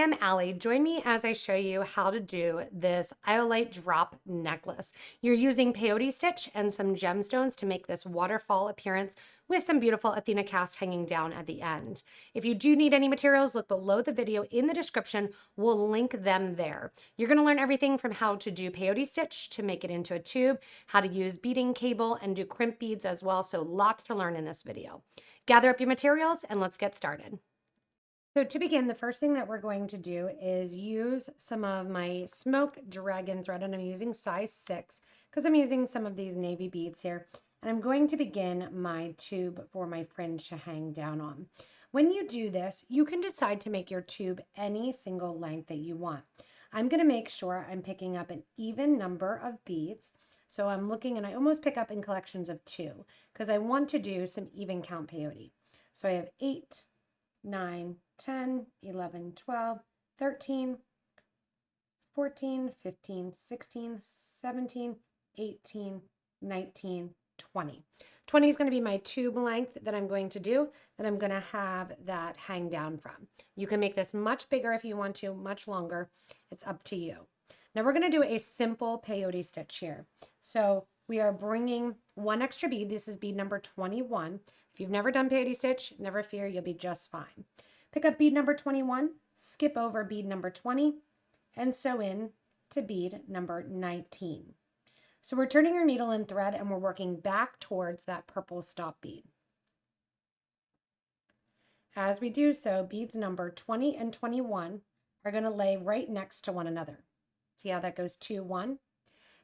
I'm Allie. Join me as I show you how to do this Iolite drop necklace. You're using peyote stitch and some gemstones to make this waterfall appearance with some beautiful Athena cast hanging down at the end. If you do need any materials, look below the video in the description. We'll link them there. You're going to learn everything from how to do peyote stitch to make it into a tube, how to use beading cable, and do crimp beads as well. So lots to learn in this video. Gather up your materials and let's get started. So to begin, the first thing that we're going to do is use some of my smoke dragon thread, and I'm using size 6 because I'm using some of these navy beads here. And I'm going to begin my tube for my fringe to hang down on. When you do this, you can decide to make your tube any single length that you want. I'm going to make sure I'm picking up an even number of beads. So I'm looking, and I almost pick up in collections of 2 because I want to do some even count peyote. So I have 8, 9, 10, 11, 12, 13, 14, 15, 16, 17, 18, 19, 20. 20 is going to be my tube length that I'm going to do, that I'm going to have that hang down from. You can make this much bigger if you want to, much longer. It's up to you. Now we're going to do a simple peyote stitch here. So we are bringing one extra bead. This is bead number 21. If you've never done peyote stitch, never fear, you'll be just fine. Pick up bead number 21, skip over bead number 20, and sew in to bead number 19. So we're turning our needle and thread, and we're working back towards that purple stop bead. As we do so, beads number 20 and 21 are going to lay right next to one another. See how that goes 2, 1.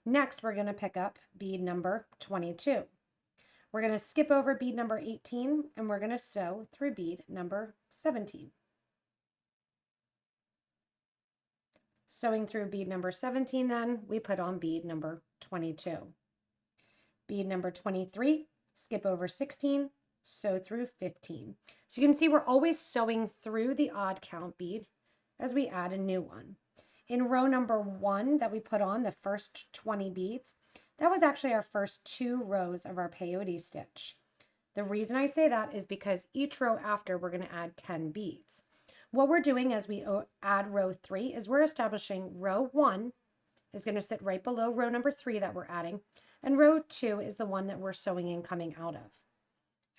Next, we're going to pick up bead number 22. We're going to skip over bead number 18, and we're going to sew through bead number 17. Sewing through bead number 17, then we put on bead number 22. Bead number 23, skip over 16, sew through 15. So you can see we're always sewing through the odd count bead as we add a new one. In row number 1 that we put on, the first 20 beads, that was actually our first 2 rows of our peyote stitch. The reason I say that is because each row after we're going to add 10 beads. What we're doing as we add row 3 is we're establishing row 1 is going to sit right below row number 3 that we're adding, and row 2 is the one that we're sewing in coming out of.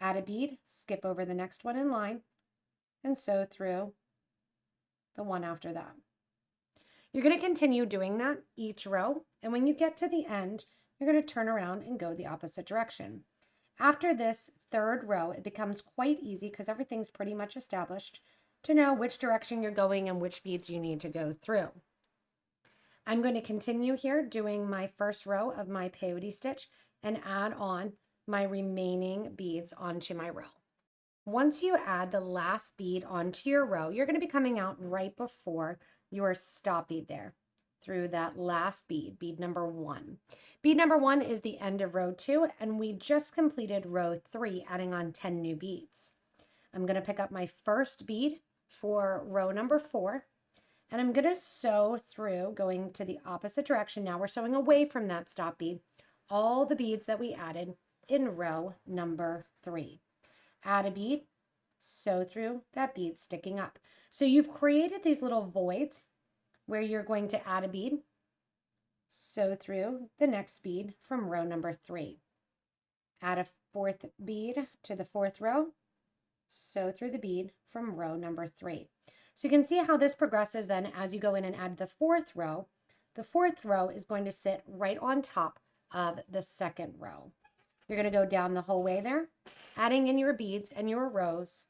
Add a bead, skip over the next one in line, and sew through the one after that. You're going to continue doing that each row, and when you get to the end, you're going to turn around and go the opposite direction. After this 3rd row, it becomes quite easy because everything's pretty much established to know which direction you're going and which beads you need to go through. I'm going to continue here doing my first row of my peyote stitch and add on my remaining beads onto my row. Once you add the last bead onto your row, you're going to be coming out right before your stop bead there through that last bead, bead number 1. Bead number 1 is the end of row 2, and we just completed row 3, adding on 10 new beads. I'm going to pick up my first bead for row number 4, and I'm going to sew through, going to the opposite direction. Now we're sewing away from that stop bead, all the beads that we added in row number 3. Add a bead, sew through that bead sticking up. So you've created these little voids where you're going to add a bead, sew through the next bead from row number 3. Add a 4th bead to the 4th row, sew through the bead from row number 3. So you can see how this progresses then as you go in and add the 4th row. The 4th row is going to sit right on top of the 2nd row. You're going to go down the whole way there, adding in your beads and your rows,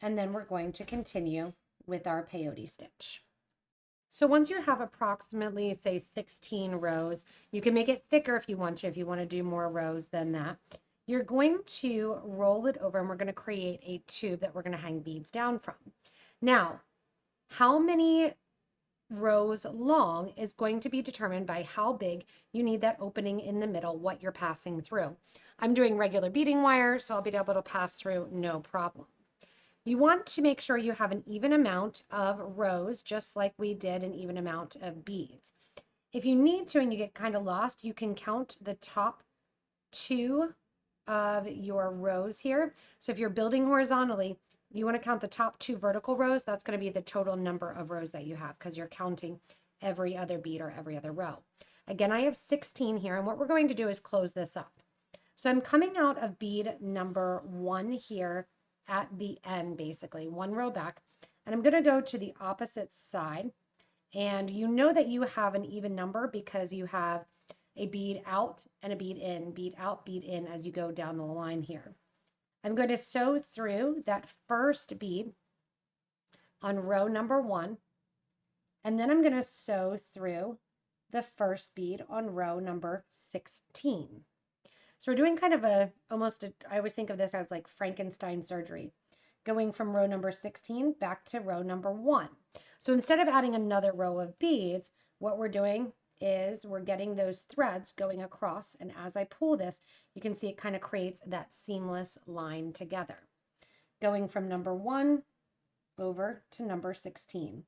and then we're going to continue with our peyote stitch. So once you have approximately, say, 16 rows, you can make it thicker if you want to do more rows than that. You're going to roll it over, and we're going to create a tube that we're going to hang beads down from. Now, how many rows long is going to be determined by how big you need that opening in the middle, what you're passing through. I'm doing regular beading wire, so I'll be able to pass through no problem. You want to make sure you have an even amount of rows, just like we did an even amount of beads. If you need to and you get kind of lost, you can count the top 2 of your rows here. So if you're building horizontally, you want to count the top 2 vertical rows. That's going to be the total number of rows that you have because you're counting every other bead or every other row. Again, I have 16 here, and what we're going to do is close this up. So I'm coming out of bead number 1 here at the end, basically, 1 row back, and I'm going to go to the opposite side. And you know that you have an even number because you have a bead out and a bead in, bead out, bead in as you go down the line here. I'm going to sew through that first bead on row number 1, and then I'm going to sew through the first bead on row number 16. So we're doing kind of I always think of this as like Frankenstein surgery, going from row number 16 back to row number 1. So instead of adding another row of beads, what we're doing is we're getting those threads going across, and as I pull this, you can see it kind of creates that seamless line together, going from number 1 over to number 16,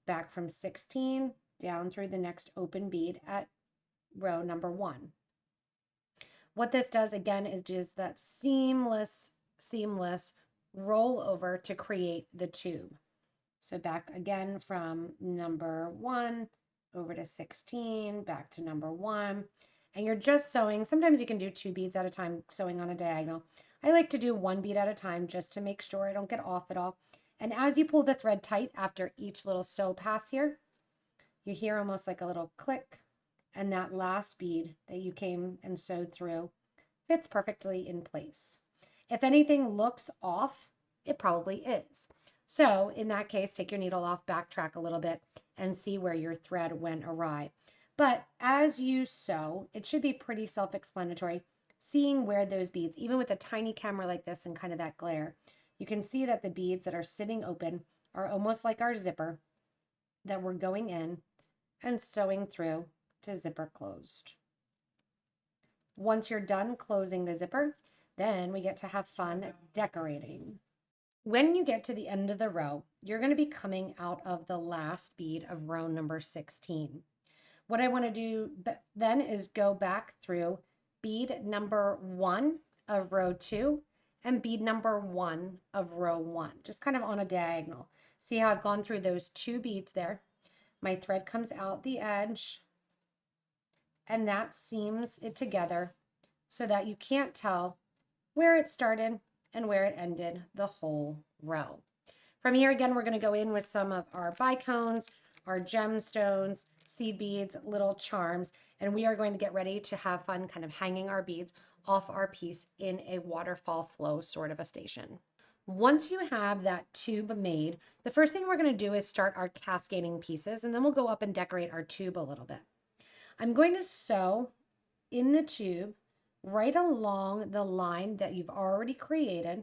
back from 16 down through the next open bead at row number 1. What this does again is just that seamless roll over to create the tube. So back again from number 1 over to 16, back to number 1, and you're just sewing. Sometimes you can do 2 beads at a time, sewing on a diagonal. I like to do 1 bead at a time just to make sure I don't get off at all. And as you pull the thread tight after each little sew pass here, you hear almost like a little click, and that last bead that you came and sewed through fits perfectly in place. If anything looks off, it probably is. So in that case, take your needle off, backtrack a little bit, and see where your thread went awry. But as you sew, it should be pretty self-explanatory, seeing where those beads, even with a tiny camera like this and kind of that glare, you can see that the beads that are sitting open are almost like our zipper that we're going in and sewing through to zipper closed. Once you're done closing the zipper, then we get to have fun decorating. When you get to the end of the row, you're going to be coming out of the last bead of row number 16. What I want to do then is go back through bead number 1 of row 2 and bead number 1 of row 1, just kind of on a diagonal. See how I've gone through those 2 beads there? My thread comes out the edge, and that seams it together so that you can't tell where it started and where it ended the whole row. From here, again, we're going to go in with some of our bicones, our gemstones, seed beads, little charms, and we are going to get ready to have fun kind of hanging our beads off our piece in a waterfall flow sort of a station. Once you have that tube made, the first thing we're going to do is start our cascading pieces, and then we'll go up and decorate our tube a little bit. I'm going to sew in the tube right along the line that you've already created,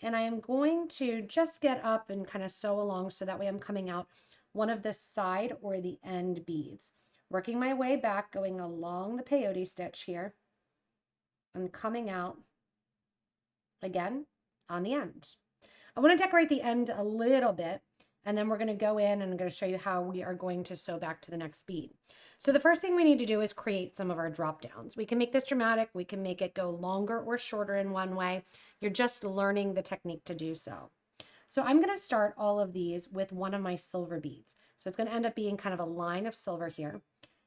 and I am going to just get up and kind of sew along so that way I'm coming out one of the side or the end beads. Working my way back, going along the peyote stitch here, and coming out again on the end. I want to decorate the end a little bit, and then we're going to go in and I'm going to show you how we are going to sew back to the next bead. So the first thing we need to do is create some of our drop downs. We can make this dramatic. We can make it go longer or shorter in one way. You're just learning the technique to do so. So I'm going to start all of these with one of my silver beads. So it's going to end up being kind of a line of silver here.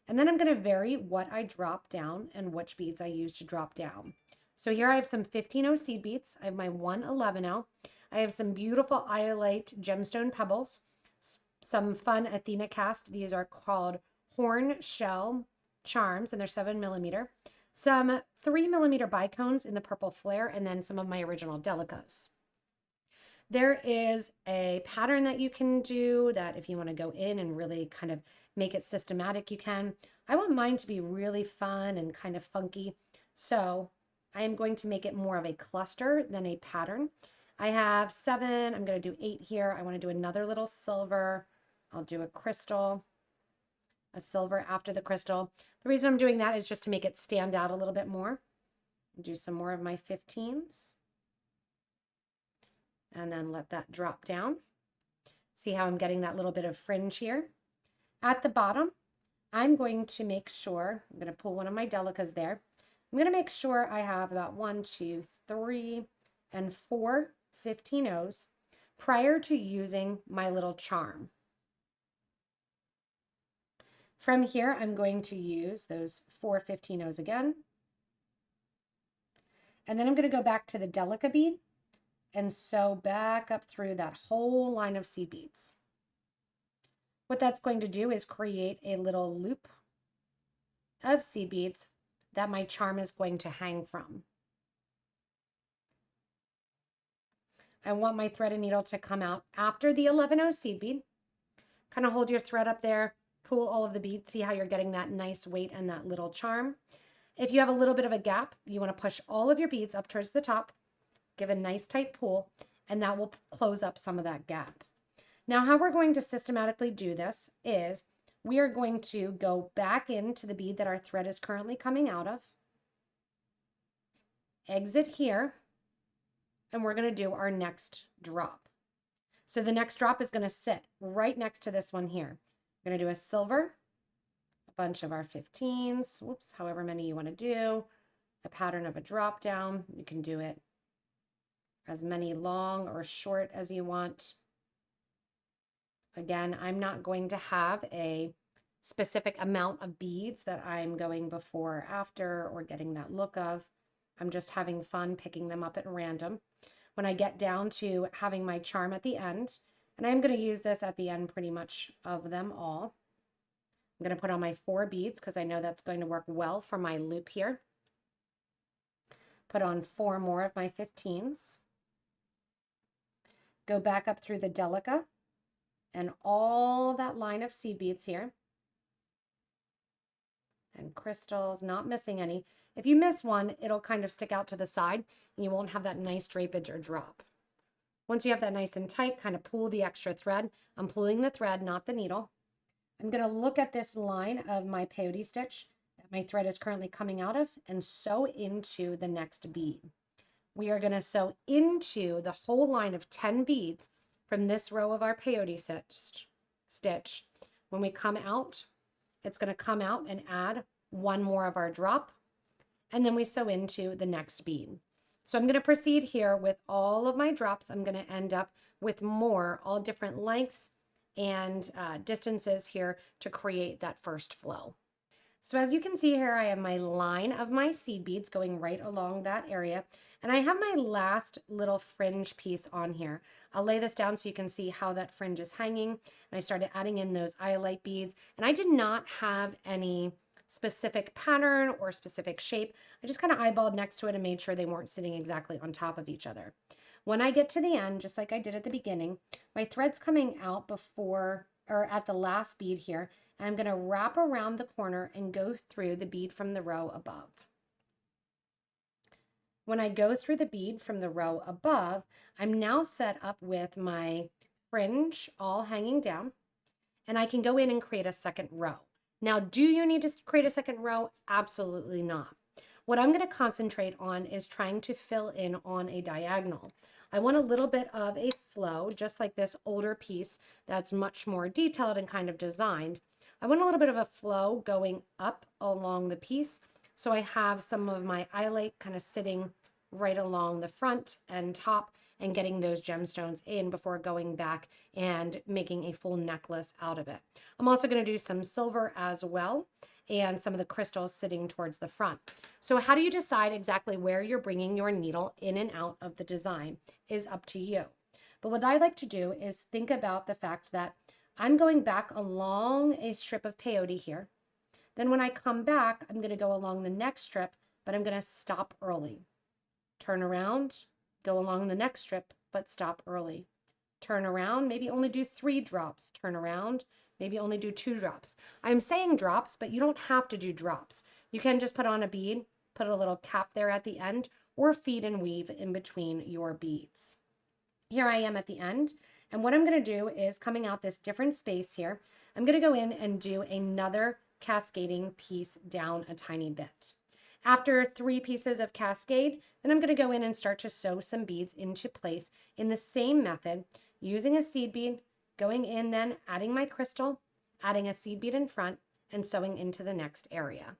And then I'm going to vary what I drop down and which beads I use to drop down. So here I have some 15-0 seed beads. I have my 111-0. I have some beautiful Iolite gemstone pebbles, some fun Athena cast. These are called horn shell charms, and they're 7mm. Some 3mm bicones in the purple flare, and then some of my original delicas. There is a pattern that you can do that if you want to go in and really kind of make it systematic, you can. I want mine to be really fun and kind of funky, so I am going to make it more of a cluster than a pattern. I have 7, I'm going to do 8 here. I want to do another little silver. I'll do a crystal, a silver after the crystal. The reason I'm doing that is just to make it stand out a little bit more. I'll do some more of my 15s. And then let that drop down. See how I'm getting that little bit of fringe here. At the bottom, I'm going to make sure, I'm going to pull one of my delicas there. I'm going to make sure I have about 1, 2, 3, and 4 15 O's prior to using my little charm. From here, I'm going to use those 4 15 O's again. And then I'm going to go back to the delica bead and sew back up through that whole line of seed beads. What that's going to do is create a little loop of seed beads that my charm is going to hang from. I want my thread and needle to come out after the 11 seed bead. Kind of hold your thread up there, pull all of the beads, see how you're getting that nice weight and that little charm. If you have a little bit of a gap, you want to push all of your beads up towards the top, give a nice tight pull, and that will close up some of that gap. Now, how we're going to systematically do this is we are going to go back into the bead that our thread is currently coming out of, exit here, and we're going to do our next drop. So the next drop is going to sit right next to this one here. We're going to do a silver, a bunch of our 15s, whoops, however many you want to do, a pattern of a drop down. You can do it as many long or short as you want. Again, I'm not going to have a specific amount of beads that I'm going before or after or getting that look of. I'm just having fun picking them up at random. When I get down to having my charm at the end, and I'm going to use this at the end pretty much of them all. I'm going to put on my 4 beads because I know that's going to work well for my loop here. Put on 4 more of my 15s. Go back up through the delica and all that line of seed beads here. And crystals, not missing any. If you miss one, it'll kind of stick out to the side and you won't have that nice drapage or drop. Once you have that nice and tight, kind of pull the extra thread. I'm pulling the thread, not the needle. I'm going to look at this line of my peyote stitch that my thread is currently coming out of and sew into the next bead. We are going to sew into the whole line of 10 beads from this row of our peyote stitch. When we come out, it's going to come out and add 1 more of our drop, and then we sew into the next bead. So I'm going to proceed here with all of my drops. I'm going to end up with more, all different lengths and distances here to create that first flow. So as you can see here, I have my line of my seed beads going right along that area. And I have my last little fringe piece on here. I'll lay this down so you can see how that fringe is hanging. And I started adding in those iolite beads. And I did not have any specific pattern or specific shape. I just kind of eyeballed next to it and made sure they weren't sitting exactly on top of each other. When I get to the end, just like I did at the beginning, my thread's coming out before or at the last bead here, and I'm going to wrap around the corner and go through the bead from the row above. When I go through the bead from the row above, I'm now set up with my fringe all hanging down, and I can go in and create a second row. Now, do you need to create a second row? Absolutely not. What I'm going to concentrate on is trying to fill in on a diagonal. I want a little bit of a flow, just like this older piece that's much more detailed and kind of designed. I want a little bit of a flow going up along the piece, so I have some of my iolite kind of sitting right along the front and top and getting those gemstones in before going back and making a full necklace out of it. I'm also going to do some silver as well and some of the crystals sitting towards the front. So how do you decide exactly where you're bringing your needle in and out of the design is up to you. But what I like to do is think about the fact that I'm going back along a strip of peyote here. Then when I come back, I'm going to go along the next strip, but I'm going to stop early. Turn around, go along the next strip, but stop early. Turn around, maybe only do 3 drops. Turn around, maybe only do 2 drops. I'm saying drops, but you don't have to do drops. You can just put on a bead, put a little cap there at the end, or feed and weave in between your beads. Here I am at the end, and what I'm going to do is coming out this different space here, I'm going to go in and do another cascading piece down a tiny bit. After 3 pieces of cascade, then I'm going to go in and start to sew some beads into place in the same method, using a seed bead, going in then, adding my crystal, adding a seed bead in front, and sewing into the next area.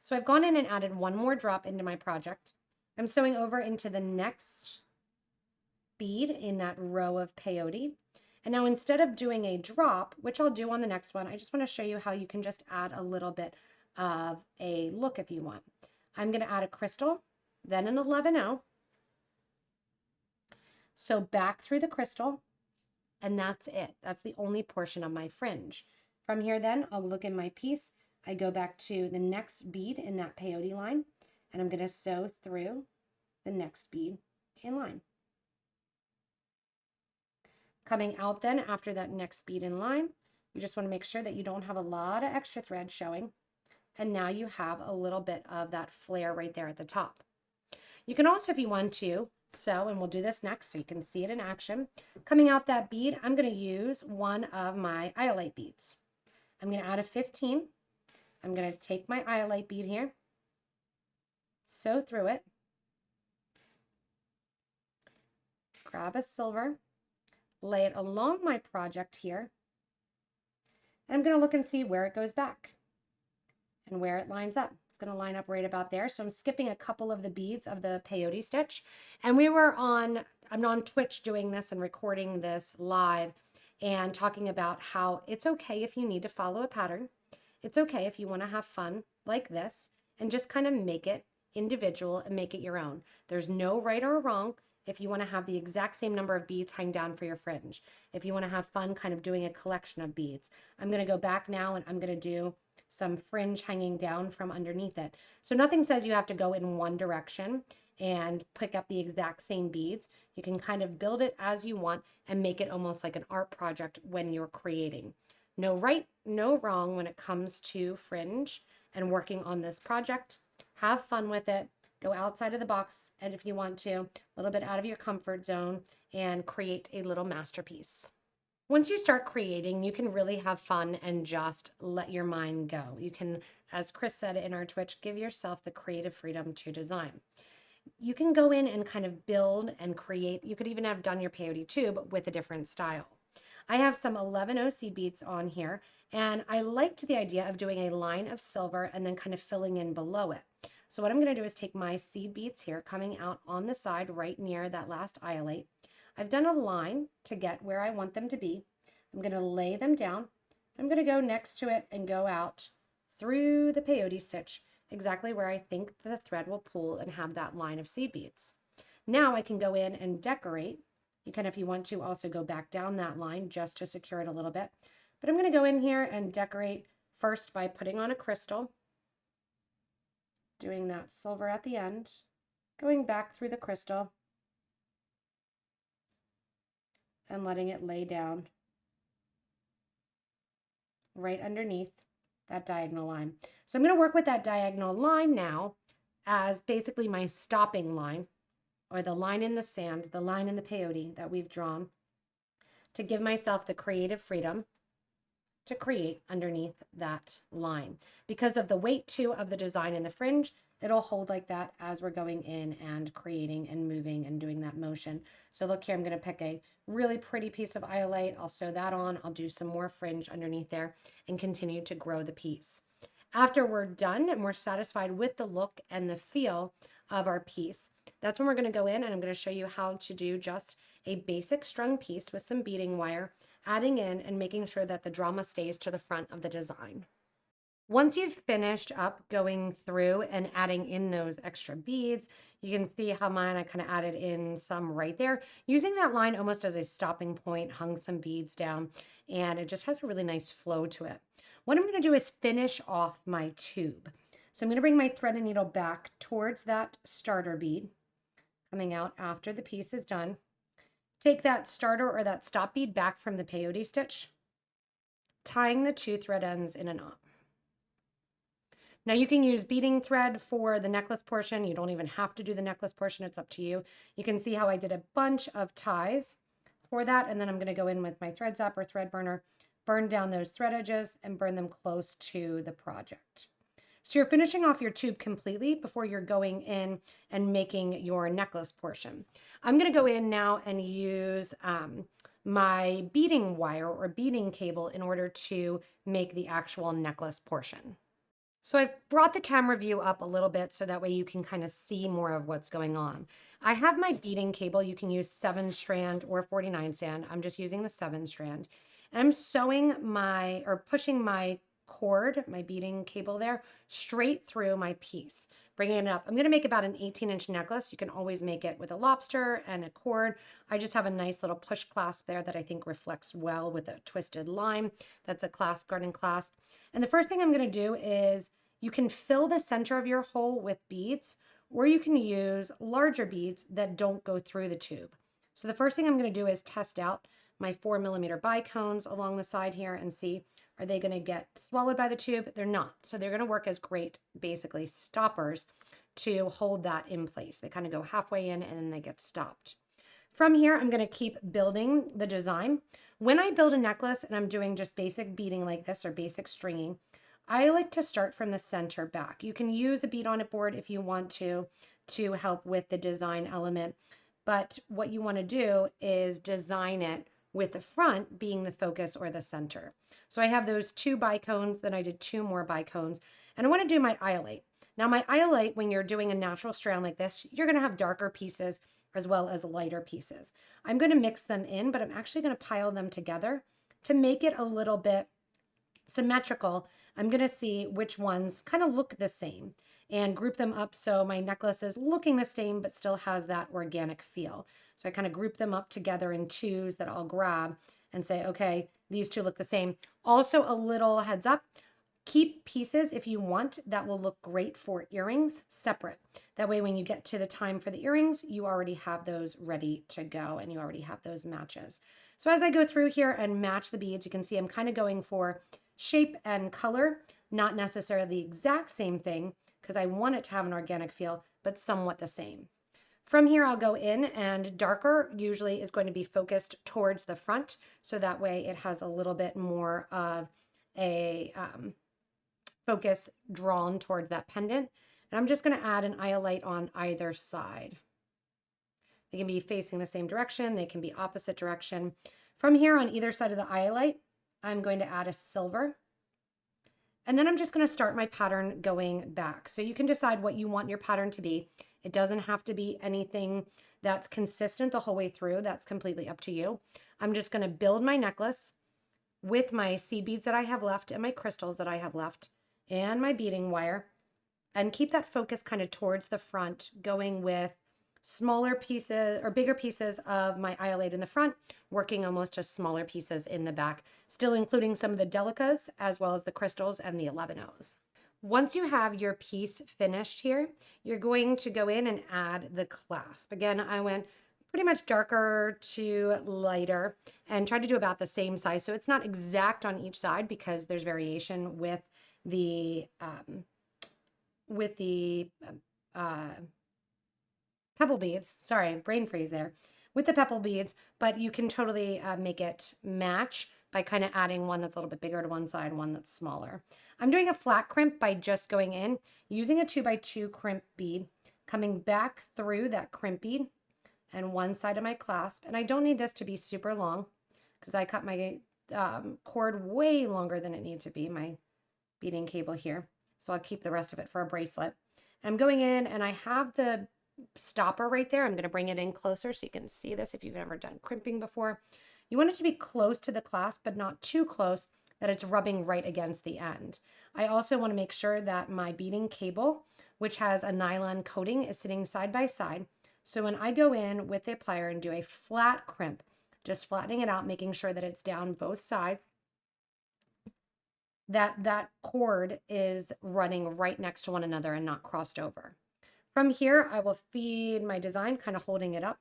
So I've gone in and added 1 more drop into my project. I'm sewing over into the next bead in that row of peyote. And now instead of doing a drop, which I'll do on the next one, I just want to show you how you can just add a little bit of a look if you want. I'm going to add a crystal, then an 11-0. So back through the crystal, and that's it. That's the only portion of my fringe. From here then, I'll look in my piece. I go back to the next bead in that peyote line, and I'm going to sew through the next bead in line. Coming out then after that next bead in line, you just want to make sure that you don't have a lot of extra thread showing. And now you have a little bit of that flare right there at the top. You can also, if you want to, sew, and we'll do this next so you can see it in action. Coming out that bead, I'm going to use one of my Iolite beads. I'm going to add a 15. I'm going to take my Iolite bead here, sew through it, grab a silver, lay it along my project here, and I'm going to look and see where it goes back and where it lines up. It's going to line up right about there. So I'm skipping a couple of the beads of the peyote stitch. And I'm on Twitch doing this and recording this live and talking about how it's okay if you need to follow a pattern. It's okay if you want to have fun like this and just kind of make it individual and make it your own. There's no right or wrong if you want to have the exact same number of beads hang down for your fringe. If you want to have fun kind of doing a collection of beads. I'm going to go back now and I'm going to do some fringe hanging down from underneath it. So nothing says you have to go in one direction and pick up the exact same beads. You can kind of build it as you want and make it almost like an art project when you're creating. No right, no wrong when it comes to fringe and working on this project. Have fun with it. Go outside of the box, and if you want to, a little bit out of your comfort zone and create a little masterpiece. Once you start creating, you can really have fun and just let your mind go. You can, as Chris said in our Twitch, give yourself the creative freedom to design. You can go in and kind of build and create. You could even have done your peyote tube with a different style. I have some 11-0 seed beads on here, and I liked the idea of doing a line of silver and then kind of filling in below it. So what I'm going to do is take my seed beads here, coming out on the side right near that last iolite. I've done a line to get where I want them to be. I'm going to lay them down. I'm going to go next to it and go out through the peyote stitch, exactly where I think the thread will pull and have that line of seed beads. Now I can go in and decorate. You can, if you want to, also go back down that line just to secure it a little bit. But I'm going to go in here and decorate first by putting on a crystal, doing that silver at the end, going back through the crystal, and letting it lay down right underneath that diagonal line. So I'm going to work with that diagonal line now as basically my stopping line, or the line in the sand, the line in the peyote that we've drawn, to give myself the creative freedom to create underneath that line. Because of the weight too of the design in the fringe, it'll hold like that as we're going in and creating and moving and doing that motion. So look here, I'm going to pick a really pretty piece of iolite. I'll sew that on. I'll do some more fringe underneath there and continue to grow the piece. After we're done and we're satisfied with the look and the feel of our piece, that's when we're going to go in and I'm going to show you how to do just a basic strung piece with some beading wire, adding in and making sure that the drama stays to the front of the design. Once you've finished up going through and adding in those extra beads, you can see how mine, I kind of added in some right there, using that line almost as a stopping point, hung some beads down, and it just has a really nice flow to it. What I'm going to do is finish off my tube. So I'm going to bring my thread and needle back towards that starter bead, coming out after the piece is done. Take that starter or that stop bead back from the peyote stitch, tying the two thread ends in a knot. Now you can use beading thread for the necklace portion. You don't even have to do the necklace portion. It's up to you. You can see how I did a bunch of ties for that. And then I'm going to go in with my thread zapper, thread burner, burn down those thread edges and burn them close to the project. So you're finishing off your tube completely before you're going in and making your necklace portion. I'm going to go in now and use my beading wire or beading cable in order to make the actual necklace portion. So I've brought the camera view up a little bit so that way you can kind of see more of what's going on. I have my beading cable. You can use 7-strand or 49-strand. I'm just using the 7-strand. And I'm sewing my, or pushing my cord, my beading cable there, straight through my piece, bringing it up. I'm going to make about an 18-inch necklace. You can always make it with a lobster and a cord. I just have a nice little push clasp there that I think reflects well with a twisted line. That's a clasp, garden clasp. And the first thing I'm going to do is you can fill the center of your hole with beads, or you can use larger beads that don't go through the tube. So the first thing I'm going to do is test out my 4mm bicones along the side here and see, are they going to get swallowed by the tube? They're not. So they're going to work as great, basically, stoppers to hold that in place. They kind of go halfway in and then they get stopped. From here, I'm going to keep building the design. When I build a necklace and I'm doing just basic beading like this or basic stringing, I like to start from the center back. You can use a bead on it board if you want to help with the design element. But what you want to do is design it with the front being the focus or the center. So I have those 2 bicones, then I did 2 more bicones, and I want to do my Iolite. Now my Iolite, when you're doing a natural strand like this, you're going to have darker pieces as well as lighter pieces. I'm going to mix them in, but I'm actually going to pile them together to make it a little bit symmetrical. I'm going to see which ones kind of look the same and group them up so my necklace is looking the same but still has that organic feel. So I kind of group them up together in 2s that I'll grab and say, okay, these 2 look the same. Also, a little heads up, keep pieces if you want that will look great for earrings separate. That way when you get to the time for the earrings, you already have those ready to go and you already have those matches. So as I go through here and match the beads, you can see I'm kind of going for shape and color, not necessarily the exact same thing because I want it to have an organic feel, but somewhat the same. From here, I'll go in, and darker usually is going to be focused towards the front. So that way it has a little bit more of a focus drawn towards that pendant. And I'm just going to add an Iolite on either side. They can be facing the same direction. They can be opposite direction. From here on either side of the Iolite, I'm going to add a silver. And then I'm just going to start my pattern going back. So you can decide what you want your pattern to be. It doesn't have to be anything that's consistent the whole way through. That's completely up to you. I'm just going to build my necklace with my seed beads that I have left and my crystals that I have left and my beading wire, and keep that focus kind of towards the front, going with smaller pieces or bigger pieces of my Iolite in the front, working almost as smaller pieces in the back, still including some of the delicas as well as the crystals and the 11-Os. Once you have your piece finished here, you're going to go in and add the clasp. Again, I went pretty much darker to lighter and tried to do about the same size. So it's not exact on each side because there's variation with the pebble beads. Sorry, brain freeze there. With the pebble beads, but you can totally make it match by kind of adding one that's a little bit bigger to one side, one that's smaller. I'm doing a flat crimp by just going in, using a 2x2 crimp bead, coming back through that crimp bead and one side of my clasp. And I don't need this to be super long because I cut my cord way longer than it needs to be, my beading cable here. So I'll keep the rest of it for a bracelet. I'm going in and I have the stopper right there. I'm going to bring it in closer so you can see this if you've never done crimping before. You want it to be close to the clasp, but not too close that it's rubbing right against the end. I also want to make sure that my beading cable, which has a nylon coating, is sitting side by side. So when I go in with the plier and do a flat crimp, just flattening it out, making sure that it's down both sides, that cord is running right next to one another and not crossed over. From here, I will feed my design, kind of holding it up,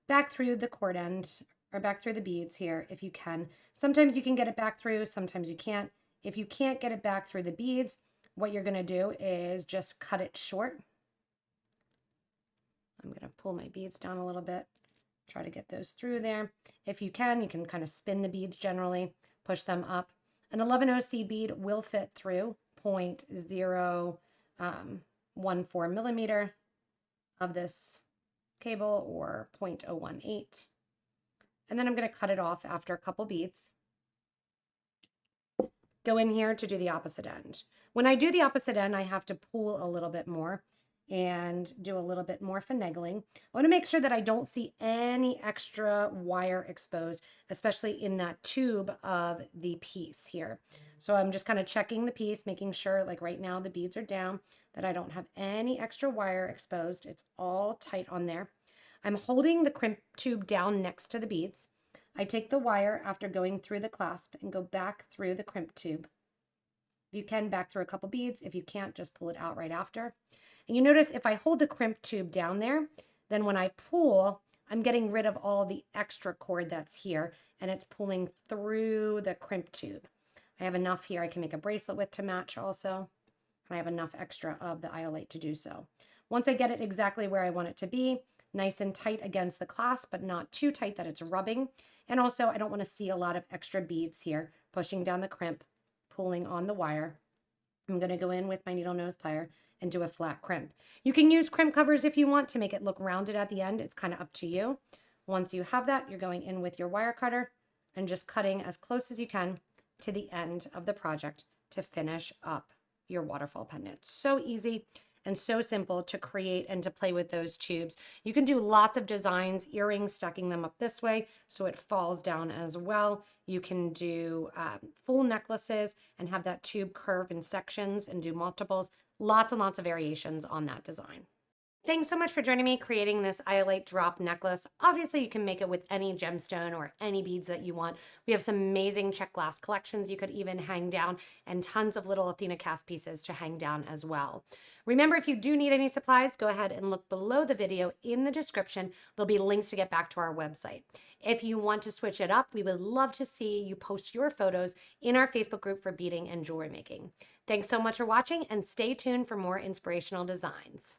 back through the cord end, or back through the beads here if you can. Sometimes you can get it back through, sometimes you can't. If you can't get it back through the beads, what you're going to do is just cut it short. I'm going to pull my beads down a little bit, try to get those through there. If you can kind of spin the beads generally, push them up. An 11-0 seed bead will fit through 0.014 millimeter of this cable, or 0.018. And then I'm going to cut it off after a couple beads. Go in here to do the opposite end. When I do the opposite end, I have to pull a little bit more and do a little bit more finagling. I want to make sure that I don't see any extra wire exposed, especially in that tube of the piece here. So I'm just kind of checking the piece, making sure, like right now the beads are down, that I don't have any extra wire exposed. It's all tight on there. I'm holding the crimp tube down next to the beads. I take the wire after going through the clasp and go back through the crimp tube. If you can, back through a couple beads. If you can't, just pull it out right after. And you notice if I hold the crimp tube down there, then when I pull, I'm getting rid of all the extra cord that's here, and it's pulling through the crimp tube. I have enough here I can make a bracelet with to match also. And I have enough extra of the Iolite to do so. Once I get it exactly where I want it to be, nice and tight against the clasp, but not too tight that it's rubbing. And also, I don't want to see a lot of extra beads here, pushing down the crimp, pulling on the wire. I'm going to go in with my needle nose plier and do a flat crimp. You can use crimp covers if you want to make it look rounded at the end. It's kind of up to you. Once you have that, you're going in with your wire cutter and just cutting as close as you can to the end of the project to finish up your waterfall pendant. So easy and so simple to create and to play with those tubes. You can do lots of designs, earrings, stacking them up this way so it falls down as well. You can do full necklaces and have that tube curve in sections and do multiples. Lots and lots of variations on that design. Thanks so much for joining me creating this Iolite drop necklace. Obviously, you can make it with any gemstone or any beads that you want. We have some amazing check glass collections you could even hang down, and tons of little Athena cast pieces to hang down as well. Remember, if you do need any supplies, go ahead and look below the video in the description. There'll be links to get back to our website. If you want to switch it up, we would love to see you post your photos in our Facebook group for beading and jewelry making. Thanks so much for watching, and stay tuned for more inspirational designs.